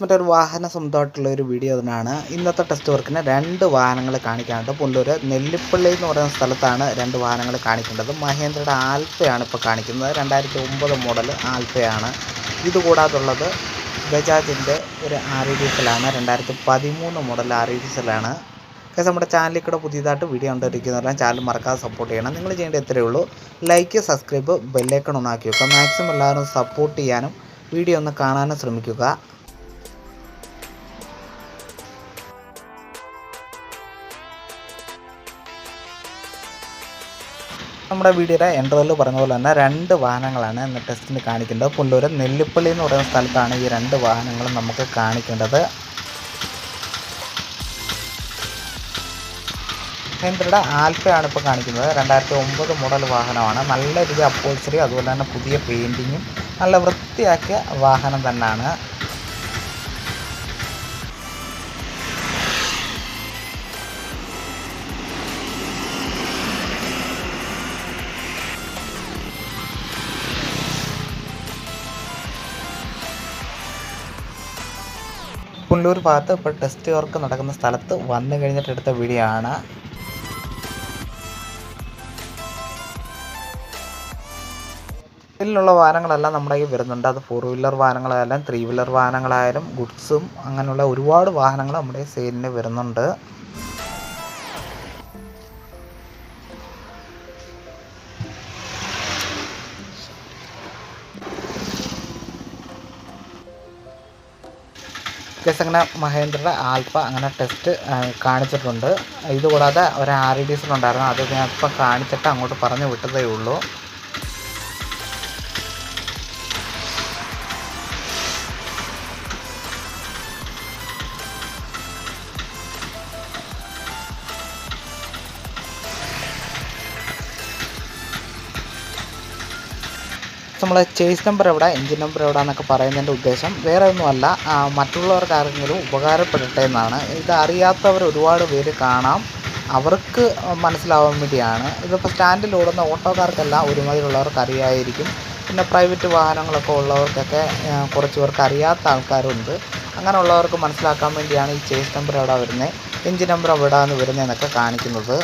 മറ്റൊരു വാഹന സ്വന്തമായിട്ടുള്ള ഒരു വീഡിയോ തന്നെയാണ്. ഇന്നത്തെ ടെസ്റ്റ് വർക്കിന് 2 വാഹനങ്ങൾ കാണിക്കാനുണ്ട്. പുല്ലൂർ നെല്ലിപ്പള്ളി എന്ന് പറയുന്ന സ്ഥലത്താണ് 2 വാഹനങ്ങൾ കാണിക്കേണ്ടത്. മഹേന്ദ്രയുടെ ആൽഫയാണ് ഇപ്പോൾ കാണിക്കുന്നത്. 2009 മോഡൽ ആൽഫയാണ്. ഇതുകൂടാതുള്ളത് ബജാജിൻ്റെ ഒരു RE-ഡീസലാണ്. 2013 മോഡൽ RE-ഡീസലാണ്. നമ്മുടെ ചാനലിൽ കൂടെ പുതിയതായിട്ട് വീഡിയോ കണ്ടിരിക്കുന്നവരെല്ലാം ചാനൽ മറക്കാതെ സപ്പോർട്ട് ചെയ്യണം. നിങ്ങൾ ചെയ്യേണ്ടത് ഇത്രയേ ഉള്ളൂ: ലൈക്ക്, സബ്സ്ക്രൈബ്, ബെല്ലൈക്കൺ ഓണാക്കി വെക്കുക. മാക്സിമം എല്ലാവരും സപ്പോർട്ട് ചെയ്യാനും വീഡിയോ ഒന്ന് കാണാനും ശ്രമിക്കുക. നമ്മുടെ വീഡിയോയുടെ എൻട്രോയിൽ പറഞ്ഞ പോലെ തന്നെ 2 വാഹനങ്ങളാണ് ഇന്ന് ടെസ്റ്റിന് കാണിക്കേണ്ടത്. പുല്ലൂർ നെല്ലിപ്പള്ളി എന്ന് പറയുന്ന സ്ഥലത്താണ് ഈ 2 വാഹനങ്ങളും നമുക്ക് കാണിക്കേണ്ടത്. മഹേന്ദ്രയുടെ ആൽഫയാണ് ഇപ്പോൾ കാണിക്കുന്നത്. 2009 മോഡൽ വാഹനമാണ്. നല്ല രീതിയിൽ അപ്പോൾസറി, അതുപോലെ തന്നെ പുതിയ പെയിൻറ്റിങ്ങും നല്ല വൃത്തിയാക്കിയ വാഹനം തന്നെയാണ്. പുല്ലൂർ ഭാഗത്ത് ഇപ്പോൾ ടെസ്റ്റ് വർക്ക് നടക്കുന്ന സ്ഥലത്ത് വന്നു കഴിഞ്ഞിട്ട് എടുത്ത വീഡിയോ ആണ്. ഇതിലുള്ള വാഹനങ്ങളെല്ലാം നമ്മുടെ കയ്യിൽ വരുന്നുണ്ട്. അത് 4 വീലർ വാഹനങ്ങളായാലും 3 വീലർ വാഹനങ്ങളായാലും ഗുഡ്സും അങ്ങനെയുള്ള ഒരുപാട് വാഹനങ്ങൾ നമ്മുടെ സെയിലിന് വരുന്നുണ്ട്. അങ്ങനെ മഹേന്ദ്രയുടെ ആൽഫ അങ്ങനെ ടെസ്റ്റ് കാണിച്ചിട്ടുണ്ട്. ഇതുകൂടാതെ ഒരു RE-ഡീസൽ ഉണ്ടായിരുന്നു. അത് ഞാൻ ഇപ്പം കാണിച്ചിട്ട് അങ്ങോട്ട് പറഞ്ഞു വിട്ടതേ ഉള്ളൂ. നമ്മളെ ചേസ് നമ്പർ എവിടെ, എൻജിൻ നമ്പർ എവിടെ എന്നൊക്കെ പറയുന്നതിൻ്റെ ഉദ്ദേശം വേറെ ഒന്നുമല്ല, മറ്റുള്ളവർക്ക് ആരെങ്കിലും ഉപകാരപ്പെടട്ടെ എന്നാണ്. ഇത് അറിയാത്തവർ ഒരുപാട് പേര് കാണാം, അവർക്ക് മനസ്സിലാവാൻ വേണ്ടിയാണ്. ഇതിപ്പോൾ സ്റ്റാൻഡിൽ ഓടുന്ന ഓട്ടോക്കാർക്കെല്ലാം ഒരുമാതിരിയുള്ളവർക്ക് അറിയായിരിക്കും. പിന്നെ പ്രൈവറ്റ് വാഹനങ്ങളൊക്കെ ഉള്ളവർക്കൊക്കെ കുറച്ച് പേർക്ക് അറിയാത്ത ആൾക്കാരുണ്ട്. അങ്ങനെയുള്ളവർക്ക് മനസ്സിലാക്കാൻ വേണ്ടിയാണ് ഈ ചേസ് നമ്പർ എവിടെ വരുന്നത്, എൻജിൻ നമ്പർ എവിടെയാണ് വരുന്നതെന്നൊക്കെ കാണിക്കുന്നത്.